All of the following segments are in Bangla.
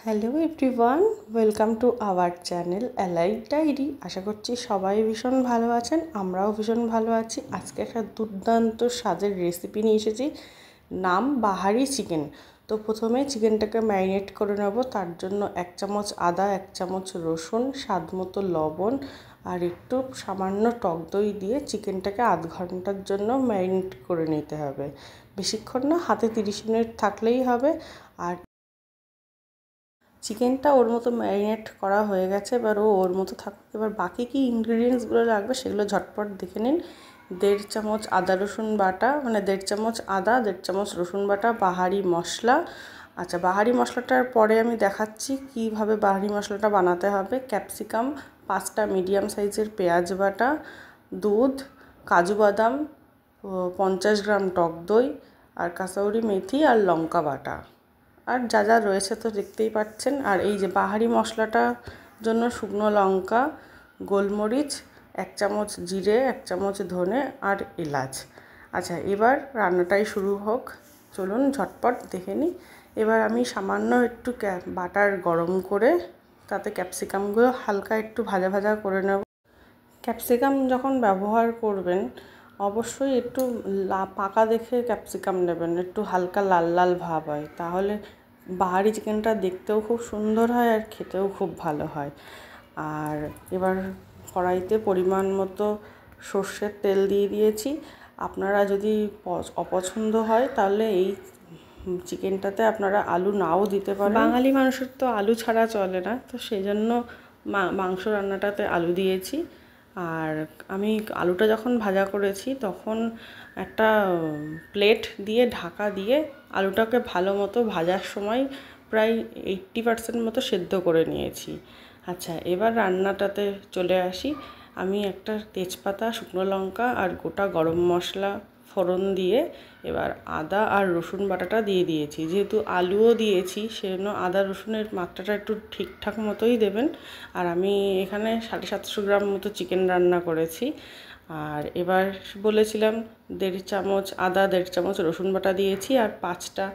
Hello everyone, welcome to our channel LI diary. আশা করছি সবাই ভীষণ ভালো আছেন, আমরাও ভীষণ ভালো আছি। আজকে একটা দুর্দান্ত স্বাদের রেসিপি নিয়ে এসেছি, নাম বাহারি চিকেন। তো প্রথমে চিকেনটাকে ম্যারিনেট করে নেব। তার জন্য 1 চামচ আদা, 1 চামচ রসুন, স্বাদ মতো লবণ আর একটু সামান্য টক দই দিয়ে চিকেনটাকে আধ ঘন্টার জন্য ম্যারিনেট করে নিতে হবে। বেশিক্ষণ না, হাতে 30 মিনিট থাকলেই হবে। আর চিকেনটা ওর মতো ম্যারিনেট করা হয়ে গেছে, এবার ওর মতো থাকুক। এবার বাকি কী ইনগ্রিডিয়েন্টসগুলো লাগবে সেগুলো ঝটপট দেখে নিন। 1.5 চামচ আদা রসুন বাটা, মানে 1.5 চামচ আদা, 1.5 চামচ রসুন বাটা, বাহারি মশলা। আচ্ছা, বাহারি মশলাটার পরে আমি দেখাচ্ছি কীভাবে বাহারি মশলাটা বানাতে হবে। ক্যাপসিকাম 5টা, মিডিয়াম সাইজের পেঁয়াজ বাটা, দুধ, কাজু বাদাম, 50 গ্রাম টক দই, আর কাসৌরি মেথি আর লঙ্কা বাটা। আর যা যা রয়েছে তো দেখতেই পাচ্ছেন। আর এই যে বাহারি মশলাটার জন্য শুকনো লঙ্কা, গোলমরিচ, 1 চামচ জিরে, 1 চামচ ধনে আর এলাচ। আচ্ছা, এবার রান্নাটাই শুরু হোক। চলুন ঝটপট দেখে নিই। এবার আমি সামান্য একটু বাটার গরম করে তাতে ক্যাপসিকামগুলো হালকা একটু ভাজা ভাজা করে নেব। ক্যাপসিকাম যখন ব্যবহার করবেন অবশ্যই একটু পাকা দেখে ক্যাপসিকাম নেবেন, একটু হালকা লাল লাল ভাব হয়, তাহলে বাহারি চিকেনটা দেখতেও খুব সুন্দর হয় আর খেতেও খুব ভালো হয়। আর এবার কড়াইতে পরিমাণ মতো সর্ষের তেল দিয়ে দিয়েছি। আপনারা যদি অপছন্দ হয় তাহলে এই চিকেনটাতে আপনারা আলু নাও দিতে পারেন। বাঙালি মানুষের তো আলু ছাড়া চলে না, তো সেই জন্য মাংস রান্নাটাতে আলু দিয়েছি। আর আমি আলুটা যখন ভাজা করেছি তখন একটা প্লেট দিয়ে ঢাকা দিয়ে আলুটাকে ভালো মতো ভাজার সময় প্রায় 80% মতো সেদ্ধ করে নিয়েছি। আচ্ছা, এবার রান্নাটাতে চলে আসি। আমি একটা তেজপাতা, শুকনো লঙ্কা আর গোটা গরম মশলা ফোড়ন দিয়ে এবার আদা আর রসুন বাটাটা দিয়ে দিয়েছি। যেহেতু আলুও দিয়েছি সেজন্য আদা রসুনের মাত্রাটা একটু ঠিকঠাক মতোই দেবেন। আর আমি এখানে 750 গ্রাম মতো চিকেন রান্না করেছি। আর এবার বলেছিলাম 1.5 চামচ আদা, 1.5 চামচ রসুন বাটা দিয়েছি আর 5টা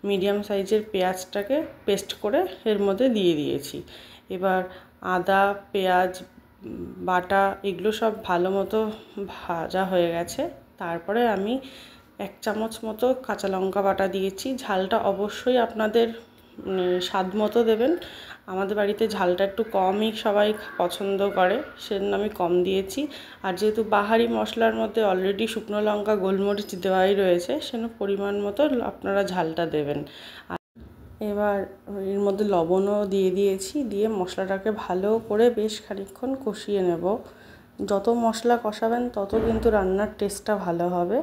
মিডিয়াম সাইজের পেঁয়াজটাকে পেস্ট করে এর মধ্যে দিয়ে দিয়েছি। এবার আদা, পেঁয়াজ বাটা এগুলো সব ভালো মতো ভাজা হয়ে গেছে। তারপরে আমি 1 চামচ মতো কাঁচা লঙ্কা বাটা দিয়েছি। ঝালটা অবশ্যই আপনাদের স্বাদ মতো দেবেন। আমাদের বাড়িতে ঝালটা একটু কমই সবাই পছন্দ করে, সেজন্য আমি কম দিয়েছি। আর যেহেতু বাহারি মশলার মধ্যে অলরেডি শুকনো লঙ্কা, গোলমরিচ দেওয়াই রয়েছে, সেজন্য পরিমাণ মতো আপনারা ঝালটা দেবেন। এবার এর মধ্যে লবণও দিয়ে দিয়েছি, দিয়ে মশলাটাকে ভালো করে বেশ খানিকক্ষণ কষিয়ে নেব। যত মশলা কষাবেন তত কিন্তু রান্নার টেস্টটা ভালো হবে,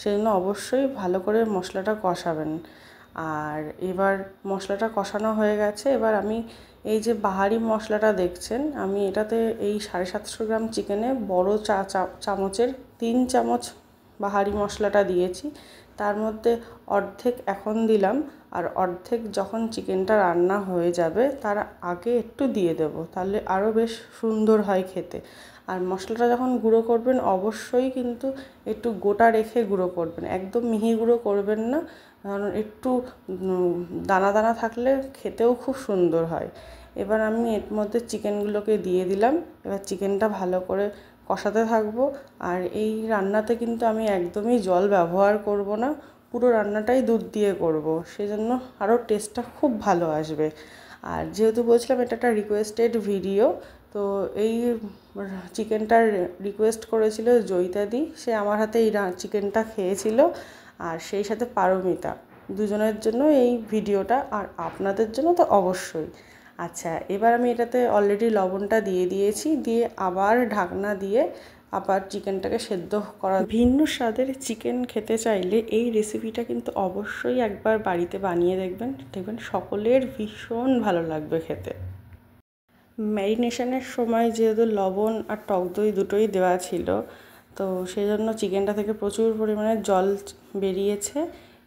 সেজন্য অবশ্যই ভালো করে মশলাটা কষাবেন। আর এবার মশলাটা কষানো হয়ে গেছে। এবার আমি এই যে বাহারি মশলাটা দেখছেন, আমি এটাতে এই 750 গ্রাম চিকেনে বড় চামচের 3 চামচ বাহারি মশলাটা দিয়েছি। তার মধ্যে অর্ধেক এখন দিলাম, আর অর্ধেক যখন চিকেনটা রান্না হয়ে যাবে তার আগে একটু দিয়ে দেবো, তাহলে আরও বেশ সুন্দর হয় খেতে। আর মশলাটা যখন গুঁড়ো করবেন অবশ্যই কিন্তু একটু গোটা রেখে গুঁড়ো করবেন, একদম মিহি গুঁড়ো করবেন না, কারণ একটু দানা দানা থাকলে খেতেও খুব সুন্দর হয়। এবার আমি এর মধ্যে চিকেনগুলোকে দিয়ে দিলাম। এবার চিকেনটা ভালো করে কষাতে থাকবো। আর এই রান্নাতে কিন্তু আমি একদমই জল ব্যবহার করব না, পুরো রান্নাটাই দুধ দিয়ে করব, সেজন্য আরও টেস্টটা খুব ভালো আসবে। আর যেহেতু বলছিলাম এটা একটা রিকোয়েস্টেড ভিডিও, তো এই চিকেনটার রিকোয়েস্ট করেছিল জয়িতাদি, সে আমার হাতে এই চিকেনটা খেয়েছিল। আর সেই সাথে পারমিতা, দুজনের জন্য এই ভিডিওটা, আর আপনাদের জন্য তো অবশ্যই। আচ্ছা, এবার আমি এটাতে অলরেডি লবণটা দিয়ে দিয়েছি, দিয়ে আবার ঢাকনা দিয়ে আবার চিকেনটাকে সেদ্ধ করা। ভিন্ন স্বাদের চিকেন খেতে চাইলে এই রেসিপিটা কিন্তু অবশ্যই একবার বাড়িতে বানিয়ে দেখবেন, দেখবেন সকলের ভীষণ ভালো লাগবে খেতে। ম্যারিনেশনের সময় যেহেতু লবণ আর টক দই দুটোই দেওয়া ছিল, তো সেই জন্য চিকেনটা থেকে প্রচুর পরিমাণে জল বেরিয়েছে।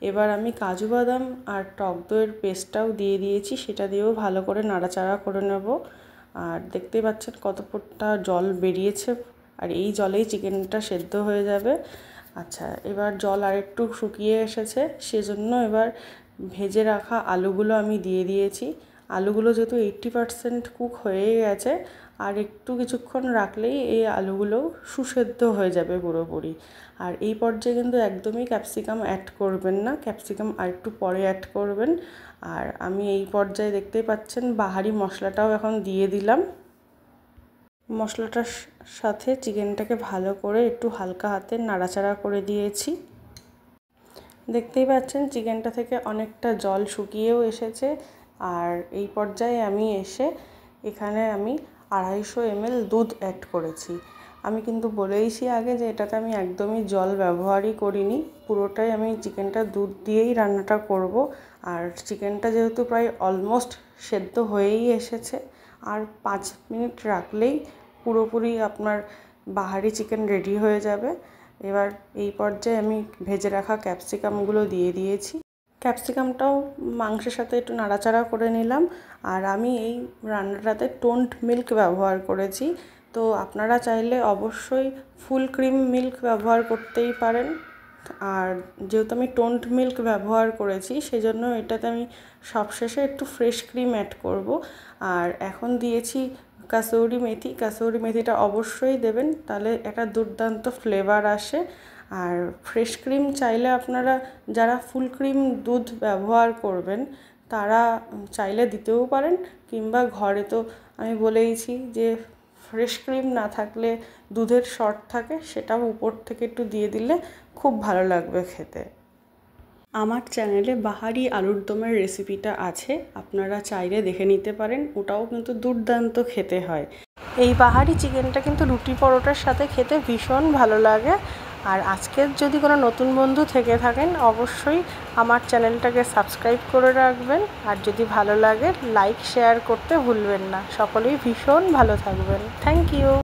এবার আমি কাজু বাদাম আর টক দইয়ের পেস্টটাও দিয়ে দিয়েছি, সেটা দিয়েও ভালো করে নাড়াচাড়া করে নেব। আর দেখতেই পাচ্ছেন কতটা জল বেরিয়েছে, আর এই জলেই চিকেনটা সেদ্ধ হয়ে যাবে। আচ্ছা, এবার জল আরেকটু শুকিয়ে এসেছে, সেজন্য এবার ভেজে রাখা আলুগুলো আমি দিয়ে দিয়েছি। আলুগুলো যেহেতু 80% কুক হয়ে গেছে, আর একটু কিছুক্ষণ রাখলেই এই আলুগুলো সুসেদ্ধ হয়ে যাবে পুরোপুরি। আর এই পর্যায়ে কিন্তু একদমই ক্যাপসিকাম অ্যাড করবেন না, ক্যাপসিকাম আর একটু পরে অ্যাড করবেন। আর আমি এই পর্যায়ে দেখতেই পাচ্ছেন বাহারি মশলাটাও এখন দিয়ে দিলাম। মশলাটার সাথে চিকেনটাকে ভালো করে একটু হালকা হাতে নাড়াচাড়া করে দিয়েছি। দেখতেই পাচ্ছেন চিকেনটা থেকে অনেকটা জল শুকিয়েও এসেছে। আর এই পর্যায়ে আমি এখানে 250 ml দুধ অ্যাড করেছি। আমি কিন্তু বলেইছি আগে যে এটাতে আমি একদমই জল ব্যবহারই করিনি, পুরোটাই আমি চিকেনটা দুধ দিয়েই রান্নাটা করব। আর চিকেনটা যেহেতু প্রায় অলমোস্ট সেদ্ধ হয়েই এসেছে, আর 5 মিনিট রাখলেই পুরোপুরি আপনার বাহারি চিকেন রেডি হয়ে যাবে। এবার এই পর্যায়ে আমি ভেজে রাখা ক্যাপসিকামগুলো দিয়ে দিয়েছি। ক্যাপসিকামটাও মাংসের সাথে একটু নাড়াচাড়া করে নিলাম। আর আমি এই রান্নাটাতে টোন্ড মিল্ক ব্যবহার করেছি, তো আপনারা চাইলে অবশ্যই ফুল ক্রিম মিল্ক ব্যবহার করতেই পারেন। আর যেহেতু আমি টোন্ড মিল্ক ব্যবহার করেছি, সেজন্য এটাতে আমি সবশেষে একটু ফ্রেশ ক্রিম অ্যাড করব। আর এখন দিয়েছি কাসুরি মেথি। কাসুরি মেথিটা অবশ্যই দেবেন, তাহলে একটা দুর্দান্ত ফ্লেভার আসে। আর ফ্রেশ ক্রিম চাইলে আপনারা যারা ফুল ক্রিম দুধ ব্যবহার করবেন তারা চাইলে দিতেও পারেন, কিংবা ঘরে তো আমি বলেইছি যে ফ্রেশ ক্রিম না থাকলে দুধের শর্ট থাকে, সেটাও উপর থেকে একটু দিয়ে দিলে খুব ভালো লাগবে খেতে। আমার চ্যানেলে বাহারি আলুর দমের রেসিপিটা আছে, আপনারা চাইলে দেখে নিতে পারেন, ওটাও কিন্তু দুর্দান্ত খেতে হয়। এই বাহারি চিকেনটা কিন্তু রুটি পরোটার সাথে খেতে ভীষণ ভালো লাগে। আর আজকের যদি কোনো নতুন বন্ধু থেকে থাকেন অবশ্যই আমার চ্যানেলটাকে সাবস্ক্রাইব করে রাখবেন। আর যদি ভালো লাগে লাইক শেয়ার করতে ভুলবেন না। সকলেই ভীষণ ভালো থাকবেন। Thank you.